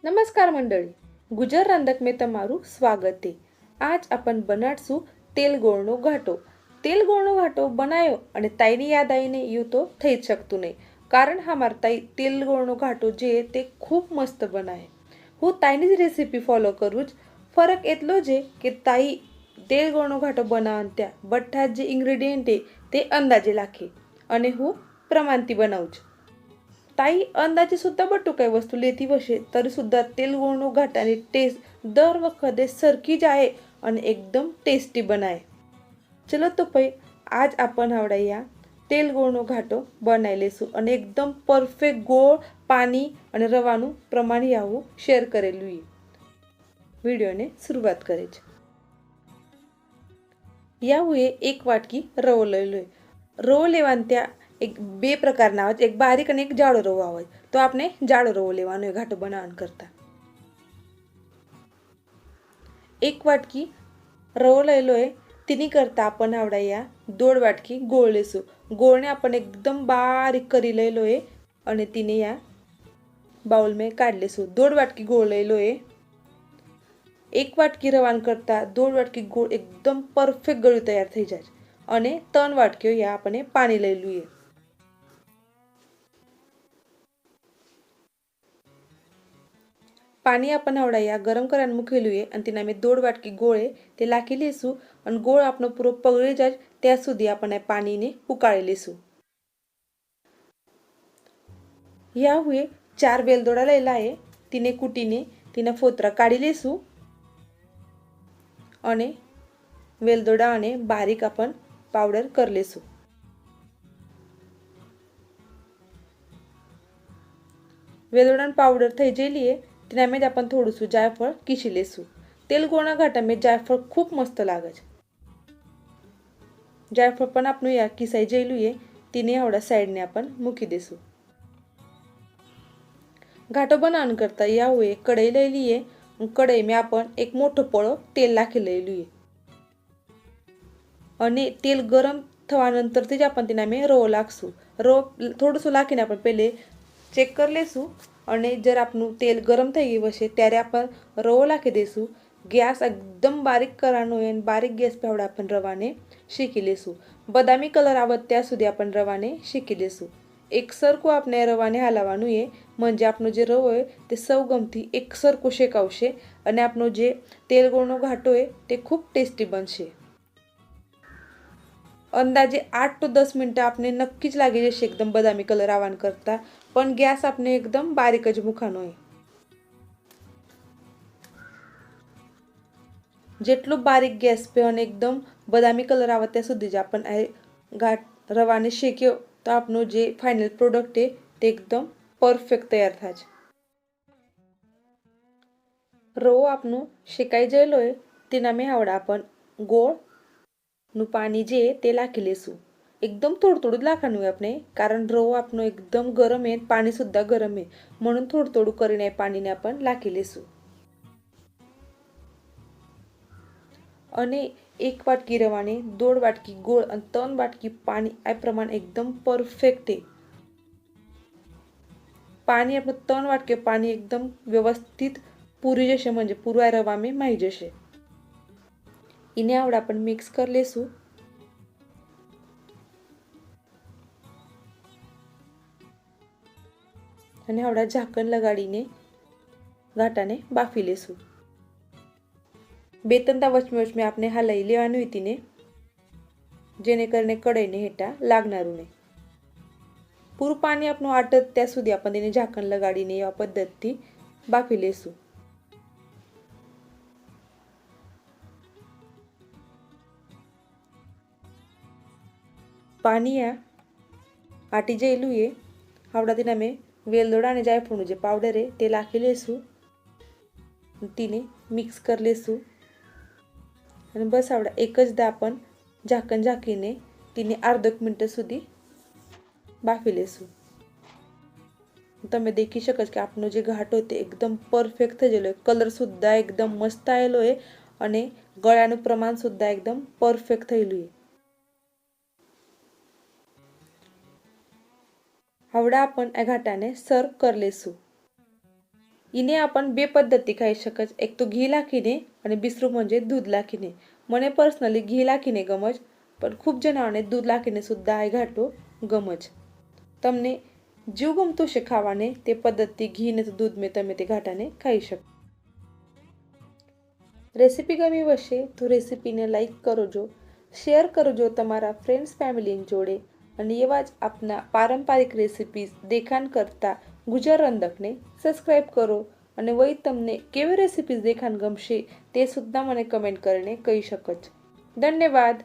નમસ્કાર મંડળી, ગુજર રાંધકમાં તમારું સ્વાગત છે। આજ આપણ બનાડશું તેલ ગોળનો ઘાટો। તેલ ગોળનો ઘાટો બનાવ્યો અને તાઈની યાદ આવીને એવું તો થઈ જ શકતું નહીં, કારણ અમારા તાઈ તેલ ગોળનો ઘાટો જે તે ખૂબ મસ્ત બનાવે। હું તાઈની જ રેસીપી ફોલો કરું જ। ફરક એટલો છે કે તાઈ તેલ ગોળનો ઘાટો બનાવવા ત્યાં બધા જે ઇન્ગ્રેડિયન્ટ તે અંદાજે રાખે અને હું પ્રમાણથી બનાવું છું। ताई अंदाजे सुद्धा बटू काही वस्तू लेती बसे तरी सुद्धा तेल गोळनो घाटाने टेस्ट दर वखते सरकी जाए અને એકદમ ટેસ્ટી બનાય। ચલો તો ભાઈ આજ આપણ આવડાયા તેલ ગોળનો ઘાટો બનાવી લેશું અને એકદમ પરફેક્ટ ગોળ પાણી અને રવાનું પ્રમાણ આવું શેર કરેલું વિડીયોને શરૂઆત કરે છે। यावे एक वाटकी रवो लई लो। रवो लेवान त्या एक बे प्रकारना आवे, एक बारीक અને એક જાડો રવો આવે। તો આપણે જાડો રવો લેવાનો ઘાટો બનાવવા કરતા। एक वाटकी रवो લઈ લો। તેની કરતા आपण આવડાયા 1.5 વાટકી ગોળ લેશું। ગોળને आपण एकदम बारीक કરી લઈ લો અને તેને આ બાઉલ में કાઢી લેશું। 1.5 વાટકી ગોળ લઈ લો। 1 વાટકી રવાન કરતા 1.5 વાટકી ગોળ एकदम परफेक्ट ગળ્યું તૈયાર થઈ જાય અને 3 વાટકીઓ યા આપણે પાણી લઈ લઈએ। पाणी आपण आवडाया गरम करायला मुकेलू आहे आणि तिना मी 1.5 वाटकी गोळ आहे ते लाखी लेसू आणि गोळ आपणो पूरो पगळी जाय त्या सुधी आपण આ પાણીને ઉકાળી લેશું। या हुए 4 વેલદોડા લઈલા है तिने कूटीने तिना फोतरा काढी लेसू અને વેલદોડા અને બારીક आपण પાવડર कर लेसू। વેલદોડા પાવડર થઈ જેલી है તેનામાં જ आपण થોડું જાયફળ કીસી લેશું। તેલ ગોળના ઘાટામાં જાયફળ ખૂબ મસ્ત લાગે છે। જાયફળ પણ આપણું યા કિસાઈ જેલું છે તેને આવડા સાઈડને आपण મૂકી દેશું। ઘાટો બનાવવા કરતા यावे कढई લઈ લઈએ। કઢઈમાં आपण એક મોટો પળો તેલ નાખી લઈ લઈએ અને તેલ ગરમ થવા નંતરથી જ आपण તેનામાં રવો નાખશું। રવો થોડુંસું નાખીને आपण પહેલે ચેક કરી લેશું અને जर આપણું તેલ ગરમ થઈ ગયું હશે ત્યારે आपण રવો નાખી દેશું। ગેસ એકદમ બારીક કરવાનો છે અને બારીક ગેસ પર आपण રવાને શેકી લેશું। બદામી કલર આવે ત્યાં સુધી आपण રવાને શેકી લેશું। એકસરખું આપણે રવાને હલાવવાનું છે म्हणजे આપણો જે રવો છે તે સૌગમથી એકસરખું શેકાવશે અને આપણો જે તેલ ગોળનો ઘાટો છે તે ખૂબ ટેસ્ટી બનશે। अंदाजे 8 to 10 मिनिटं आपने नक्कीच लागी जसे एकदम बदामी कलर आवान करता पण गॅस आपने एकदम बारीक ज मुखानो है। જેટલો બારીક ગેસ पे અને एकदम બદામી કલર આવે ત્યાં સુધી જ आपण ઘાટ રવાને શેક્યો તો આપણો જે ફાઇનલ પ્રોડક્ટ છે તે एकदम પરફેક્ટ તૈયાર થાય। રવો આપણો શેકાઈ ગયેલો છે તેનામે આવડા आपण ગોળ નું પાણી જે તે નાખી લેશું। एकदम થોડું થોડું નાખવાનું છે આપણે કારણ રવો આપણો एकदम ગરમ છે પાણી સુદ્धा ગરમ છે म्हणून થોડું થોડું કરીને પાણીને आपण નાખી લેશું। અને 1 વાટકી રવાને 1.5 વાટકી ગોળ અને 3 વાટકી પાણી આ પ્રમાણ एकदम પરફેક્ટ છે। पाणी આપણે 3 વાટકે પાણી एकदम व्यवस्थित પૂરી જશે म्हणजे પૂરા રવામાં માઈ જશે। इने आवडा आपण मिक्स कर लेसू અને આવડા ઝાકણ લગાડીને ઘાટાને બાફી લેશું। બે ત્રણ વચમાં આપણે હલાઈ લેવાનું હતી જેને કરીને કઢાઈને હેઠા લાગનારું નહીં। પૂરું પાણી આપણું આટત ત્યાં સુધી આપણે તેને ઝાકણ લગાડીને આ પદ્ધતિથી બાફી લેશું। पाणी आटी जेलू है आवड़ा दिन में वेलदोड़ा ने जायफळનું જે પાવડર है તે નાખી લેશું तीने मिक्स कर लेશું અને બસ આવડા એક જ દા आपण ઝાકણ ઝાકીને तीने अर्धा मिनिट સુધી બાફી લેશું। તમે દેખી શકો કે આપણો જે ઘાટો તે एकदम परफेक्ट થઈ ગયેલો છે। કલર સુદ્धा एकदम મસ્ત આયેલો છે અને ગળાનું પ્રમાણ સુદ્धा एकदम परफेक्ट થયેલું છે। आवडा आपण या घाटाने सर्व कर लेसू। એને આપણ બે પદ્ધતિ ખાઈ શકે છે, એક તો ઘી નાખીને અને બીસરું म्हणजे दूध નાખીને. મને પર્સનલી ઘી નાખીને ગમે છે, પણ ખૂબ જણાને दूध નાખીને સુદ્धा આ ઘાટો ગમે છે. તમને જેવું ગમતું છે ખાવાને તે પદ્ધતિ ઘી ને દૂધ મેં તમે તે ઘાટાને ખાઈ શકો. રેસીપી ગમી હશે તો રેસીપીને લાઈક કરજો, શેર કરજો તમારા ફ્રેન્ડ્સ ફેમિલી જોડે અને એવા જ આપના પારંપરિક રેસીપીઝ દેખાણ કરતા ગુજર રંધકને સબસ્ક્રાઈબ કરો અને વળી તમને કેવી રેસીપીઝ દેખાણ ગમશે તે સુદ્धा મને કમેન્ટ કરીને કહી શકો છો. ધન્યવાદ.